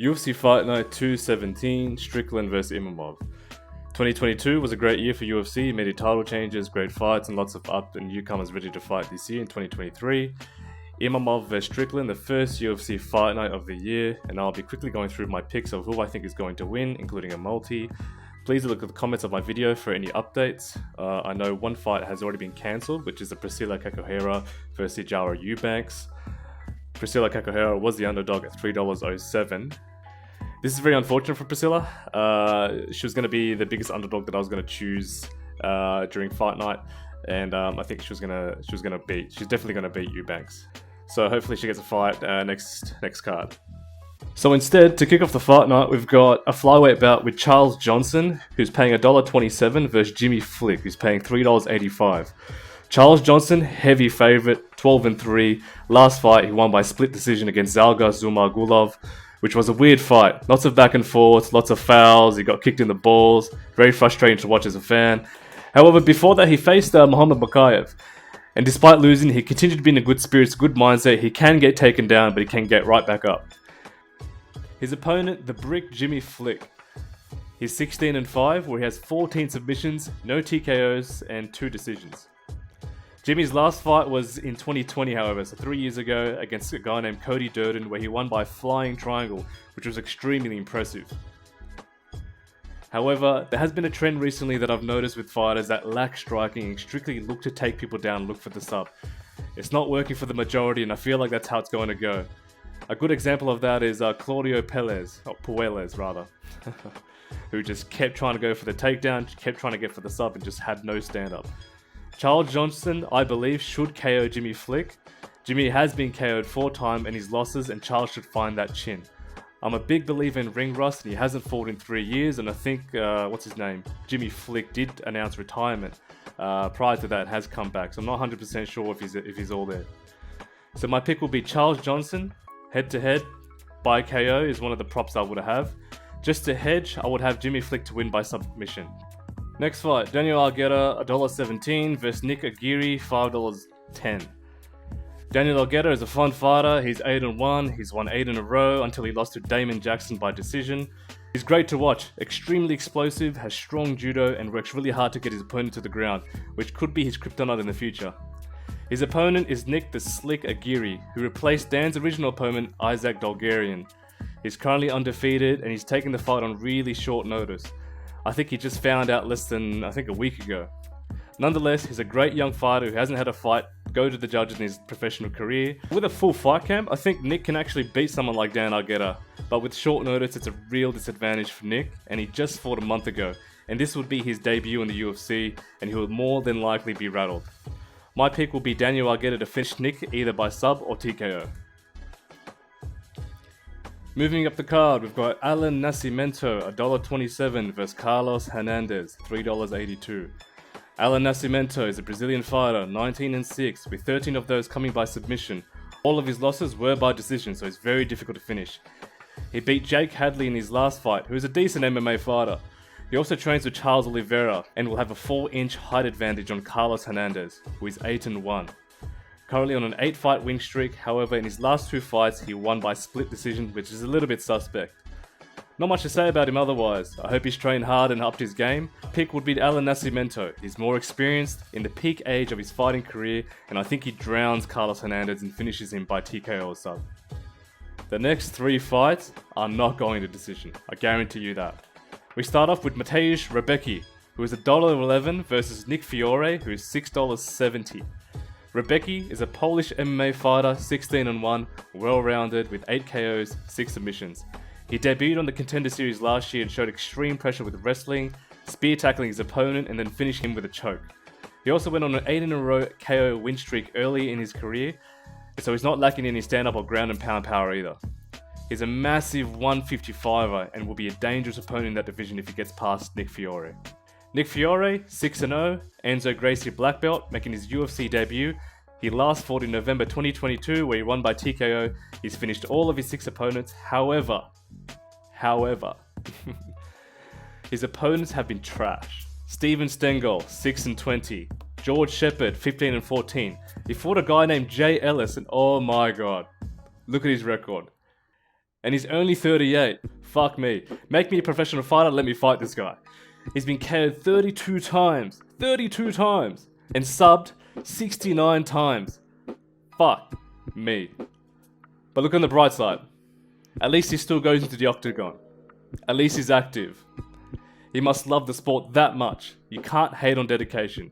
UFC Fight Night 217, Strickland vs Imavov. 2022 was a great year for UFC, many title changes, great fights, and lots of up and newcomers ready to fight this year in 2023. ImaMOV vs Strickland, the first UFC Fight Night of the year, and I'll be quickly going through my picks of who I think is going to win, including a multi. Please look at the comments of my video for any updates. I know one fight has already been cancelled, which is the Priscilla Cachoeira vs Jara Eubanks. Priscilla Cachoeira was the underdog at $3.07. This is very unfortunate for Priscilla. She was going to be the biggest underdog that I was going to choose during fight night, and I think she's definitely going to beat Eubanks. So hopefully she gets a fight next card. So instead, to kick off the fight night, we've got a flyweight bout with Charles Johnson, who's paying $1.27, versus Jimmy Flick, who's paying $3.85. Charles Johnson, heavy favourite, 12-3. Last fight, he won by split decision against Zhalgas Zhumagulov, which was a weird fight. Lots of back and forth, lots of fouls, he got kicked in the balls. Very frustrating to watch as a fan. However, before that, he faced Muhammad Mokaev. And despite losing, he continued to be in a good spirits, good mindset. He can get taken down, but he can get right back up. His opponent, the brick Jimmy Flick. He's 16-5, where he has 14 submissions, no TKOs, and 2 decisions. Jimmy's last fight was in 2020, however, so 3 years ago, against a guy named Cody Durden, where he won by flying triangle, which was extremely impressive. However, there has been a trend recently that I've noticed with fighters that lack striking and strictly look to take people down, look for the sub. It's not working for the majority, and I feel like that's how it's going to go. A good example of that is Claudio Puelles rather, who just kept trying to go for the takedown, kept trying to get for the sub, and just had no stand-up. Charles Johnson, I believe, should KO Jimmy Flick. Jimmy has been KO'd 4 times in his losses, and Charles should find that chin. I'm a big believer in ring rust, and he hasn't fought in 3 years, and I think, Jimmy Flick did announce retirement prior to that, has come back, so I'm not 100% sure if he's all there. So my pick will be Charles Johnson, head-to-head, by KO is one of the props I would have. Just to hedge, I would have Jimmy Flick to win by submission. Next fight, Daniel Argueta, $1.17 versus Nick Aguirre, $5.10. Daniel Argueta is a fun fighter. He's 8-1. He's won 8 in a row until he lost to Damon Jackson by decision. He's great to watch, extremely explosive, has strong judo, and works really hard to get his opponent to the ground, which could be his kryptonite in the future. His opponent is Nick the Slick Aguirre, who replaced Dan's original opponent, Isaac Dolgarian. He's currently undefeated, and he's taking the fight on really short notice. I think he just found out less than, a week ago. Nonetheless, he's a great young fighter who hasn't had a fight go to the judges in his professional career. With a full fight camp, I think Nick can actually beat someone like Dan Argueta, but with short notice, it's a real disadvantage for Nick, and he just fought a month ago, and this would be his debut in the UFC, and he will more than likely be rattled. My pick will be Daniel Argueta to finish Nick either by sub or TKO. Moving up the card, we've got Alot, $1.27 versus Carlos Hernandez, $3.82. Alot is a Brazilian fighter, 19-6, with 13 of those coming by submission. All of his losses were by decision, so it's very difficult to finish. He beat Jake Hadley in his last fight, who is a decent MMA fighter. He also trains with Charles Oliveira and will have a 4-inch height advantage on Carlos Hernandez, who is 8-1. Currently on an 8-fight win streak, however in his last 2 fights he won by split decision, which is a little bit suspect. Not much to say about him otherwise. I hope he's trained hard and upped his game. Pick would be Alot. He's more experienced, in the peak age of his fighting career, and I think he drowns Carlos Hernandez and finishes him by TKO or sub. The next 3 fights are not going to decision, I guarantee you that. We start off with Rebecki, who is $1.11 versus Nick Fiore, who is $6.70. Rebecki is a Polish MMA fighter, 16-1, well-rounded with 8 KOs, 6 submissions. He debuted on the Contender Series last year and showed extreme pressure with wrestling, spear tackling his opponent, and then finishing him with a choke. He also went on an 8-in-a-row KO win streak early in his career, so he's not lacking any stand-up or ground and pound power either. He's a massive 155er and will be a dangerous opponent in that division if he gets past Nick Fiore. Nick Fiore, 6-0, Enzo Gracie black belt, making his UFC debut. He last fought in November 2022 where he won by TKO. He's finished all of his 6 opponents. However, his opponents have been trash. Steven Stengel, 6-20. George Shepard, 15-14. He fought a guy named Jay Ellis, and oh my god, look at his record. And he's only 38. Fuck me. Make me a professional fighter, let me fight this guy. He's been KO'd 32 times. 32 times. And subbed 69 times. Fuck me. But look on the bright side. At least he still goes into the octagon. At least he's active. He must love the sport that much. You can't hate on dedication.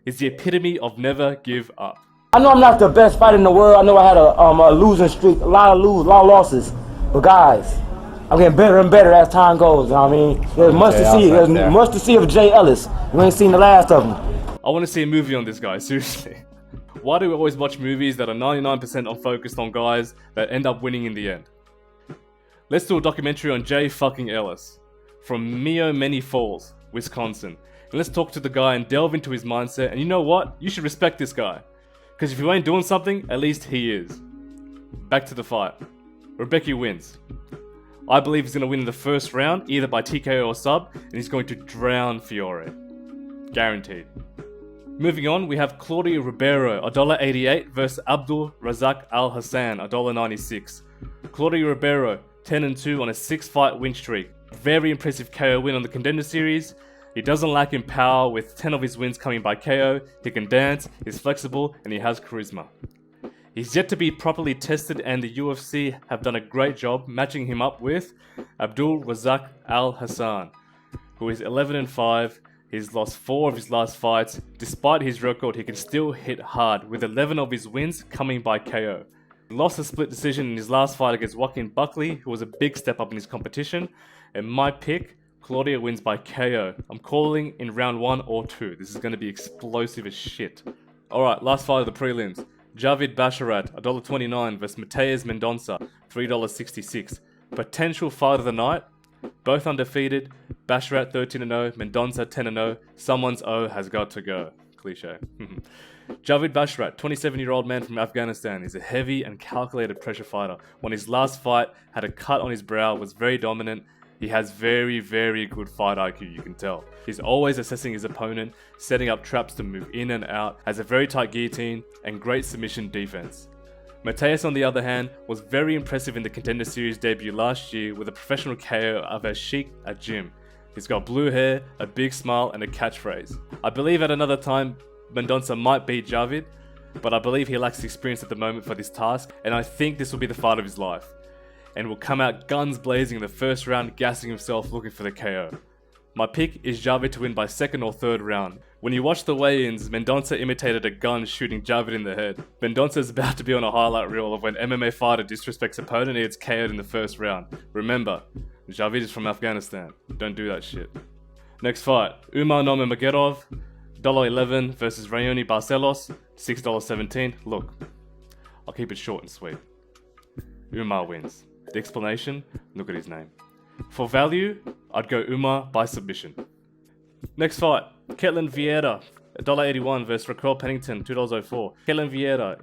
He's the epitome of never give up. I know I'm not the best fighter in the world. I know I had a losing streak, a lot of losses. But guys, I'm getting better and better as time goes. You know what I mean? There's much to see. There's much to see of Jay Ellis. We ain't seen the last of him. I want to see a movie on this guy, seriously. Why do we always watch movies that are 99% on focused on guys that end up winning in the end? Let's do a documentary on Jay fucking Ellis from Many Falls, Wisconsin. And let's talk to the guy and delve into his mindset. And you know what? You should respect this guy. Because if you ain't doing something, at least he is. Back to the fight. Rebecki wins. I believe he's going to win in the first round, either by TKO or sub, and he's going to drown Fiore. Guaranteed. Moving on, we have Claudio Ribeiro, $1.88 versus Abdul Razak Al Hassan, $1.96. Claudio Ribeiro, 10-2 on a 6-fight win streak. Very impressive KO win on the Contender Series. He doesn't lack in power, with 10 of his wins coming by KO. He can dance, he's flexible, and he has charisma. He's yet to be properly tested, and the UFC have done a great job matching him up with Abdul Razak Al Hassan, who is 11-5. He's lost 4 of his last fights. Despite his record, he can still hit hard, with 11 of his wins coming by KO. He lost a split decision in his last fight against Joaquin Buckley, who was a big step up in his competition. And my pick, Claudio wins by KO. I'm calling in round 1 or 2. This is going to be explosive as shit. Alright, last fight of the prelims. Javid Basharat, $1.29 versus Mateus Mendonça, $3.66. Potential fight of the night. Both undefeated. Basharat 13-0, Mendonça 10-0. Someone's O has got to go. Cliche. Javid Basharat, 27-year-old man from Afghanistan, is a heavy and calculated pressure fighter. Won his last fight, had a cut on his brow, was very dominant. He has very, very good fight IQ, you can tell. He's always assessing his opponent, setting up traps to move in and out, has a very tight guillotine, and great submission defense. Mateus, on the other hand, was very impressive in the Contender Series debut last year with a professional KO of Ashik at gym. He's got blue hair, a big smile, and a catchphrase. I believe at another time, Mendonça might beat Javid, but I believe he lacks the experience at the moment for this task, and I think this will be the fight of his life. And will come out guns blazing in the first round, gassing himself looking for the KO. My pick is Javid to win by 2nd or 3rd round. When you watch the weigh-ins, Mendonça imitated a gun shooting Javid in the head. Mendonça is about to be on a highlight reel of when MMA fighter disrespects opponent and gets KO'd in the first round. Remember, Javid is from Afghanistan. Don't do that shit. Next fight, Umar Nurmagomedov, $1.11 versus Rayoni Barcelos, $6.17. Look, I'll keep it short and sweet. Umar wins. The explanation? Look at his name. For value, I'd go Umar by submission. Next fight, Ketlen Vieira, $1.81 versus Raquel Pennington, $2.04. Ketlen Vieira,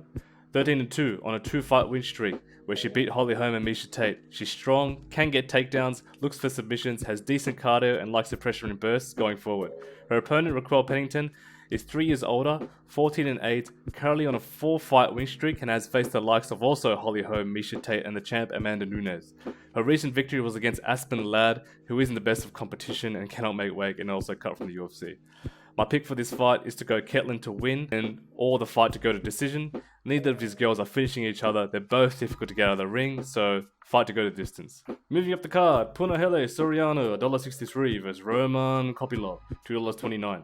13-2 on a 2-fight win streak, where she beat Holly Holm and Miesha Tate. She's strong, can get takedowns, looks for submissions, has decent cardio, and likes to pressure in bursts going forward. Her opponent, Raquel Pennington, is 3 years older, 14-8, currently on a 4-fight win streak, and has faced the likes of also Holly Holm, Miesha Tate, and the champ Amanda Nunes. Her recent victory was against Aspen Ladd, who isn't the best of competition and cannot make weight, and also cut from the UFC. My pick for this fight is to go Ketlen to win, and or the fight to go to decision. Neither of these girls are finishing each other, they're both difficult to get out of the ring, so fight to go to distance. Moving up the card, Punahele Soriano, $1.63 versus Roman Kopylov, $2.29.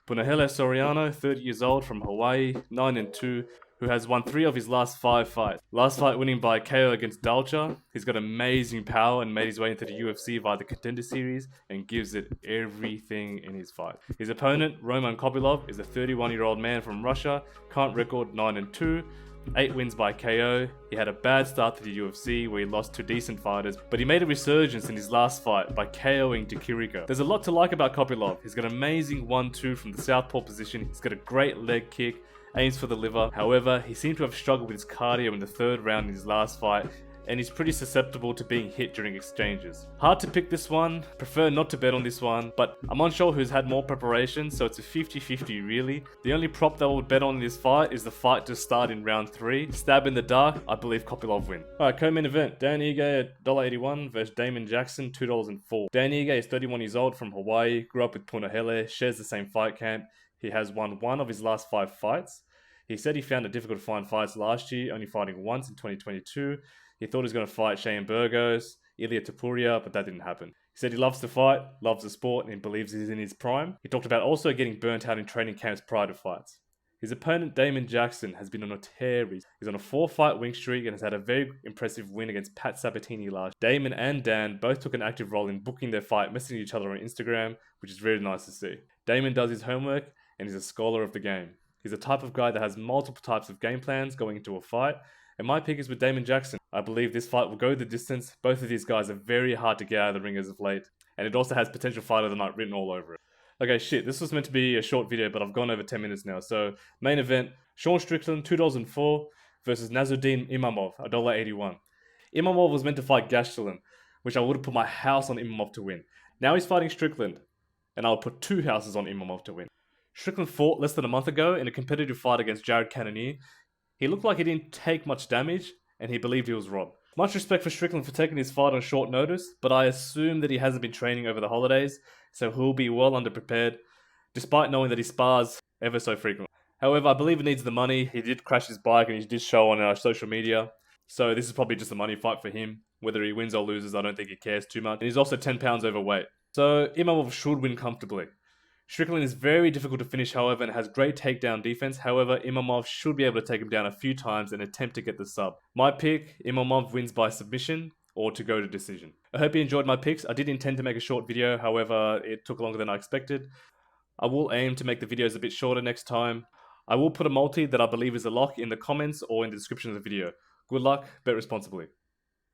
Punahele Soriano, 30 years old, from Hawaii, 9-2, who has won 3 of his last 5 fights. Last fight winning by KO against Dalcha. He's got amazing power and made his way into the UFC via the Contender Series and gives it everything in his fight. His opponent, Roman Kopylov, is a 31-year-old man from Russia, current record 9-2, 8 wins by KO. He had a bad start to the UFC where he lost to decent fighters, but he made a resurgence in his last fight by KOing Takiriko. There's a lot to like about Kopylov. He's got an amazing 1-2 from the southpaw position. He's got a great leg kick, aims for the liver. However, he seemed to have struggled with his cardio in the 3rd round in his last fight, and he's pretty susceptible to being hit during exchanges. Hard to pick this one, prefer not to bet on this one, but I'm unsure who's had more preparation, so it's a 50-50 really. The only prop that I would bet on in this fight is the fight to start in round 3. Stab in the dark, I believe Kopylov win. Alright, co-main event, Dan Ige at $1.81 versus Damon Jackson, $2.04. Dan Ige is 31 years old from Hawaii, grew up with Punahele, shares the same fight camp. He has won 1 of his last 5 fights. He said he found it difficult to find fights last year, only fighting once in 2022. He thought he was going to fight Shane Burgos, Ilya Topuria, but that didn't happen. He said he loves to fight, loves the sport, and believes he's in his prime. He talked about also getting burnt out in training camps prior to fights. His opponent, Damon Jackson, has been on a tear. He's on a 4-fight win streak and has had a very impressive win against Pat Sabatini last year. Damon and Dan both took an active role in booking their fight, messaging each other on Instagram, which is very nice to see. Damon does his homework and is a scholar of the game. He's the type of guy that has multiple types of game plans going into a fight, and my pick is with Damon Jackson. I believe this fight will go the distance. Both of these guys are very hard to get out of the ring as of late, and it also has potential fight of the night written all over it. Okay, shit, this was meant to be a short video, but I've gone over 10 minutes now. So, main event, Sean Strickland, $2.04 versus Nasruddin Imavov, $1.81. Imavov was meant to fight Gastelum, which I would have put my house on Imavov to win. Now he's fighting Strickland, and I'll put 2 houses on Imavov to win. Strickland fought less than a month ago in a competitive fight against Jared Cannonier. He looked like he didn't take much damage, and he believed he was robbed. Much respect for Strickland for taking his fight on short notice, but I assume that he hasn't been training over the holidays, so he'll be well underprepared, despite knowing that he spars ever so frequently. However, I believe he needs the money. He did crash his bike and he did show on social media, so this is probably just a money fight for him. Whether he wins or loses, I don't think he cares too much. And he's also 10 pounds overweight, so Imavov should win comfortably. Strickland is very difficult to finish, however, and has great takedown defense. However, Imavov should be able to take him down a few times and attempt to get the sub. My pick, Imavov wins by submission or to go to decision. I hope you enjoyed my picks. I did intend to make a short video, however, it took longer than I expected. I will aim to make the videos a bit shorter next time. I will put a multi that I believe is a lock in the comments or in the description of the video. Good luck, bet responsibly.